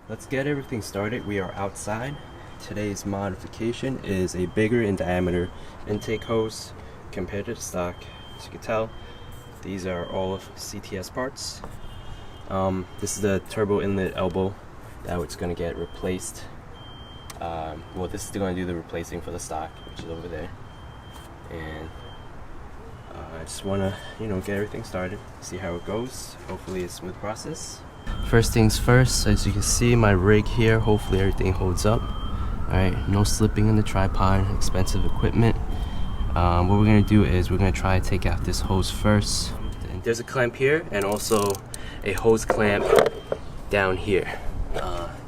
Let's get everything started. We are outside. Today's modification is a bigger in diameter intake hose compared to the stock. As you can tell, these are all of CTS parts. This is the turbo inlet elbow that it's going to get replaced. Well, this is going to do the replacing for the stock, which is over there. And I just want to, get everything started, see how it goes. Hopefully it's a smooth process. First things first, as you can see, my rig here, hopefully everything holds up. Alright, no slipping in the tripod, expensive equipment. What we're going to do is we're going to try to take out this hose first. There's a clamp here and also a hose clamp down here.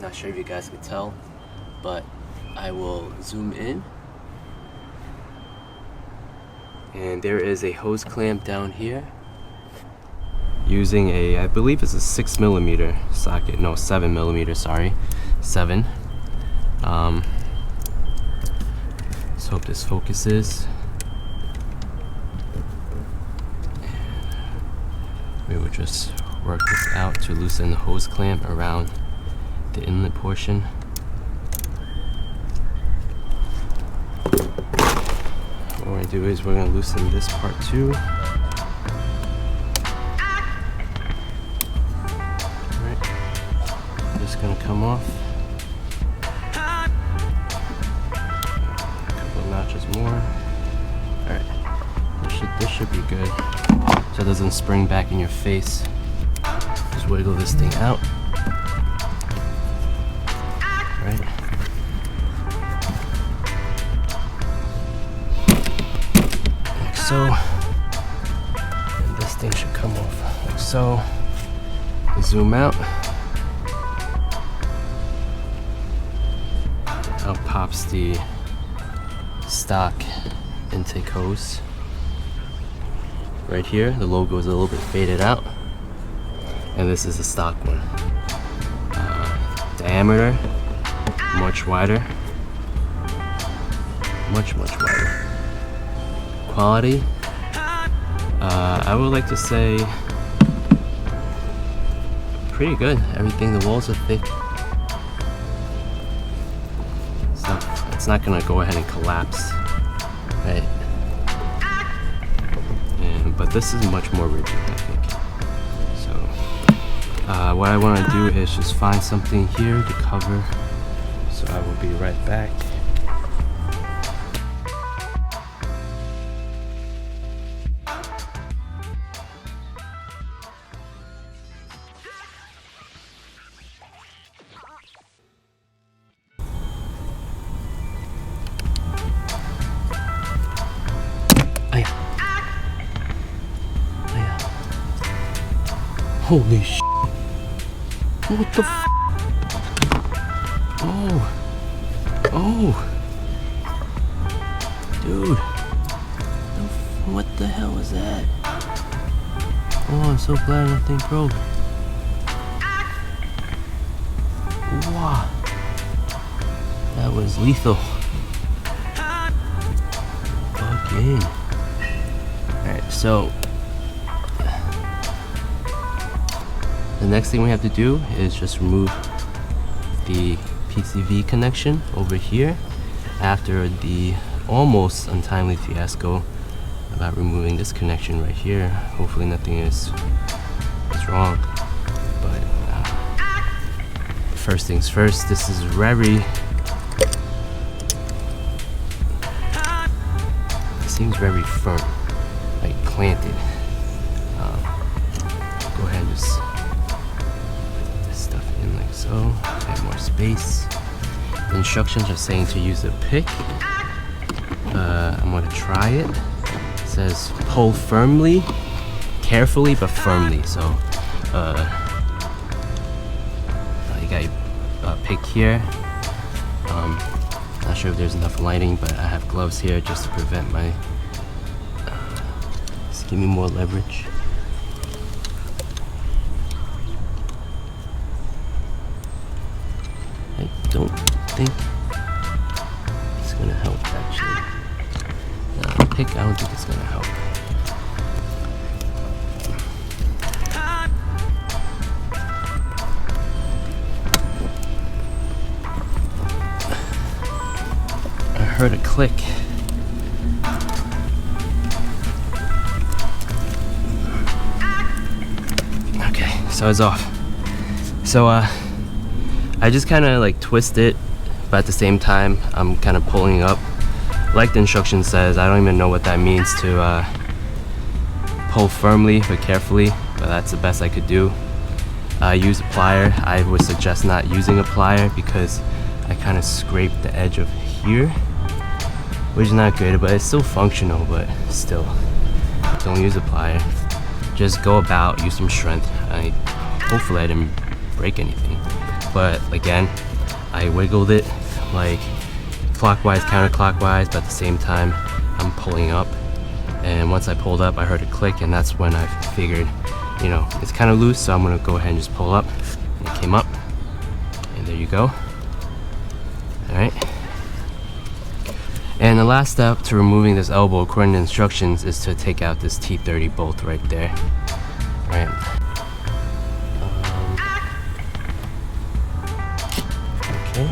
Not sure if you guys can tell, but I will zoom in. And there is a hose clamp down here using a, I believe it's a 6mm socket, no, 7mm, sorry, 7. Let's hope this focuses. And we will just work this out to loosen the hose clamp around the inlet portion. What we're going to do is we're going to loosen this part too. Alright, just going to come off. A couple of notches more. Alright, this should be good. So it doesn't spring back in your face. Just wiggle this thing out. Right. Like so. And this thing should come off like so. Zoom out. Out pops the stock intake hose. Right here, the logo is a little bit faded out. And this is the stock one. Diameter, much wider. Much wider. Quality, I would like to say pretty good. Everything, the walls are thick. It's not gonna go ahead and collapse, right? But this is much more rigid, I think. So, what I want to do is just find something here to cover. So I will be right back. Holy sh**. What the f***? Oh. Dude. What the hell was that? Oh, I'm so glad nothing broke. Wow. That was lethal. Again. Alright, so the next thing we have to do is just remove the PCV connection over here after the almost untimely fiasco about removing this connection right here. Hopefully nothing is wrong, but first things first, this is very, it seems very firm, like planted. Go ahead and just like so, add more space. The instructions are saying to use a pick. I'm going to try it. It says pull firmly, carefully but firmly. So you got your pick here. Not sure if there's enough lighting, but I have gloves here just to prevent my just give me more leverage. I don't think it's gonna help actually. Pick, I don't think it's gonna help. heard a click. Okay, so it's off. So I just kind of like twist it, but at the same time I'm kind of pulling up like the instruction says. I don't even know what that means to pull firmly but carefully, but that's the best I could do. Use a plier. I would suggest not using a plier because I kind of scraped the edge of here, which is not good, but it's still functional. But still, don't use a plier. Just go about, use some strength. Hopefully I didn't break anything, but again, I wiggled it like clockwise, counterclockwise, but at the same time I'm pulling up. And once I pulled up, I heard a click, and that's when I figured, you know, it's kind of loose, so I'm gonna go ahead and just pull up. And it came up, and there you go. All right. And the last step to removing this elbow, according to instructions, is to take out this T30 bolt right there. All right. Okay.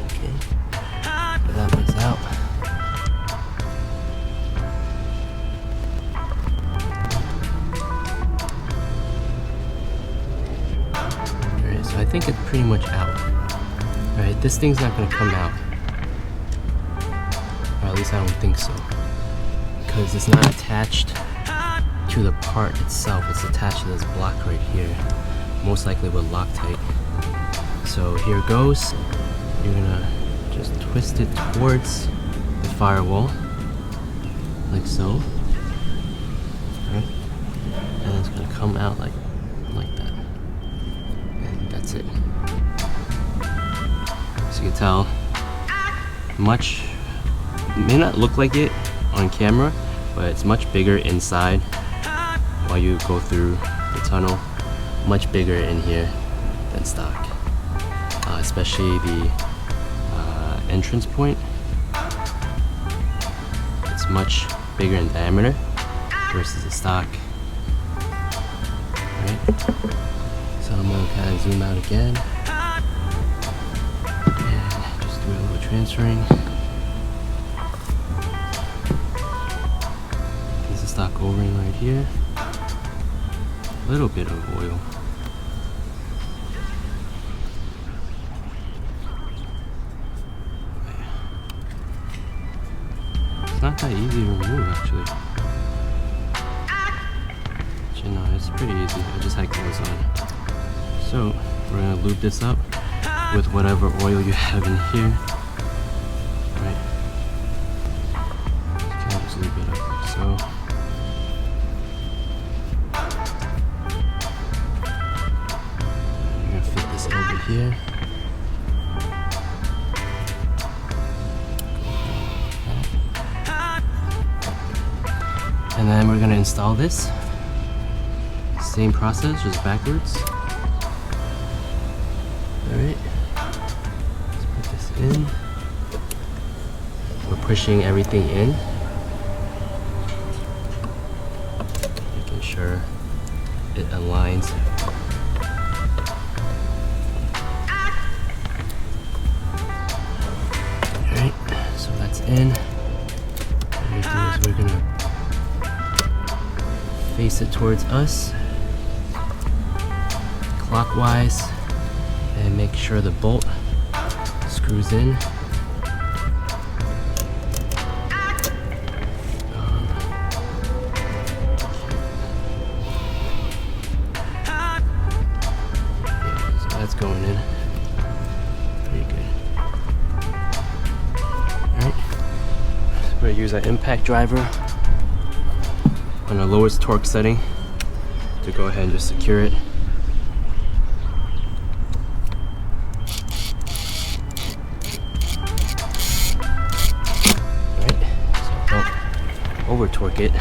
Okay. Get that piece out. Alright, so I think it's pretty much out. Alright, this thing's not gonna come out. Or at least I don't think so. Because it's not attached to the part itself, it's attached to this block right here. Most likely with Loctite. So here goes. You're gonna just twist it towards the firewall, like so. Right? And it's gonna come out like that. And that's it. So you can tell, it may not look like it on camera, but it's much bigger inside while you go through the tunnel. Much bigger in here than stock. Especially the entrance point. It's much bigger in diameter versus the stock. Right? So I'm gonna kind of zoom out again and just do a little transferring. This is stock O-ring right here. A little bit of oil. It's not that easy to remove, actually. But, you know, it's pretty easy. I just had clothes on. So we're gonna lube this up with whatever oil you have in here. Right? You can just lube it up like so. You're gonna fit this over here. And then we're gonna install this. Same process, just backwards. Alright. Let's put this in. We're pushing everything in. Making sure it aligns. Alright, so that's in. What we do is we're gonna face it towards us clockwise and make sure the bolt screws in. Yeah, so that's going in pretty good. Alright, so we're gonna use our impact driver on the lowest torque setting to go ahead and just secure it. Alright, so don't over torque it.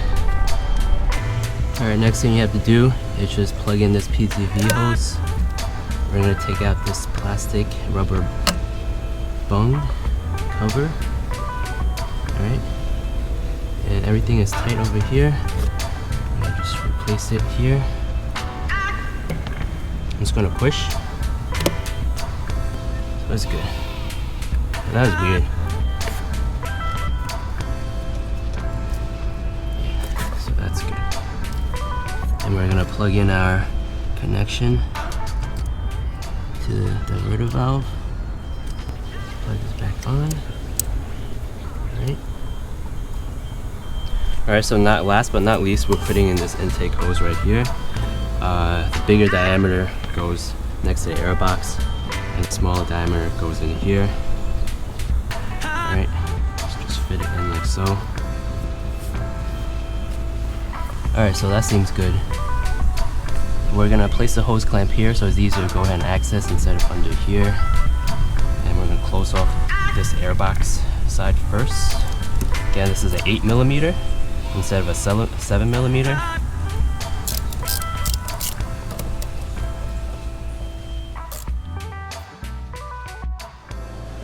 Alright, next thing you have to do is just plug in this PTV hose. We're going to take out this plastic rubber bung cover. Alright, and everything is tight over here. Just replace it here. I'm just gonna push. So that's good. That was weird. So that's good. And we're gonna plug in our connection to the diverter valve. Plug this back on. Alright, so last but not least, we're putting in this intake hose right here. The bigger diameter goes next to the air box, and the smaller diameter goes in here. Alright, let's just fit it in like so. Alright, so that seems good. We're gonna place the hose clamp here so it's easier to go ahead and access instead of under here. And we're gonna close off this air box side first. Again, this is an 8mm instead of a 7mm.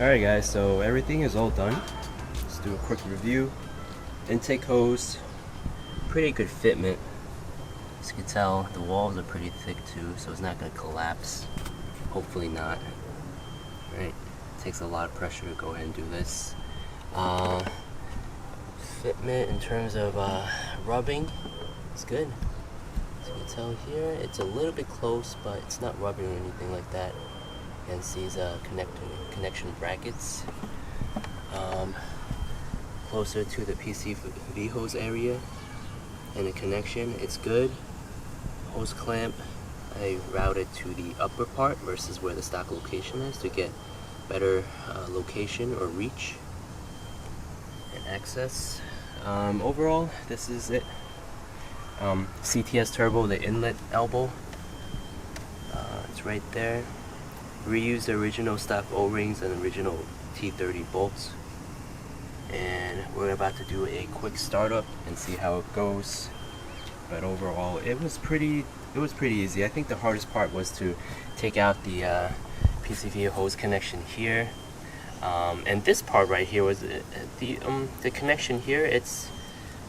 Alright guys, so everything is all done. Let's do a quick review. Intake hose, pretty good fitment. As you can tell, the walls are pretty thick too, so it's not going to collapse. Hopefully not. Right, takes a lot of pressure to go ahead and do this. Fitment in terms of rubbing, it's good. As you can tell here, it's a little bit close, but it's not rubbing or anything like that. You can see these connection brackets. Closer to the PCV hose area and the connection, it's good. Hose clamp, I routed to the upper part versus where the stock location is to get better location or reach and access. Overall, this is it. CTS Turbo, the inlet elbow, it's right there. Reuse the original stock O-rings and original T30 bolts. And we're about to do a quick startup and see how it goes. But overall, it was pretty easy. I think the hardest part was to take out the PCV hose connection here. And this part right here was the connection here.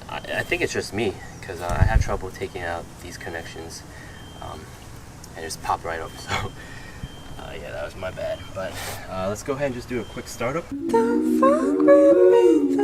I think it's just me because I have trouble taking out these connections and just pop right up. So yeah, that was my bad. But let's go ahead and just do a quick startup. Don't fuck with me,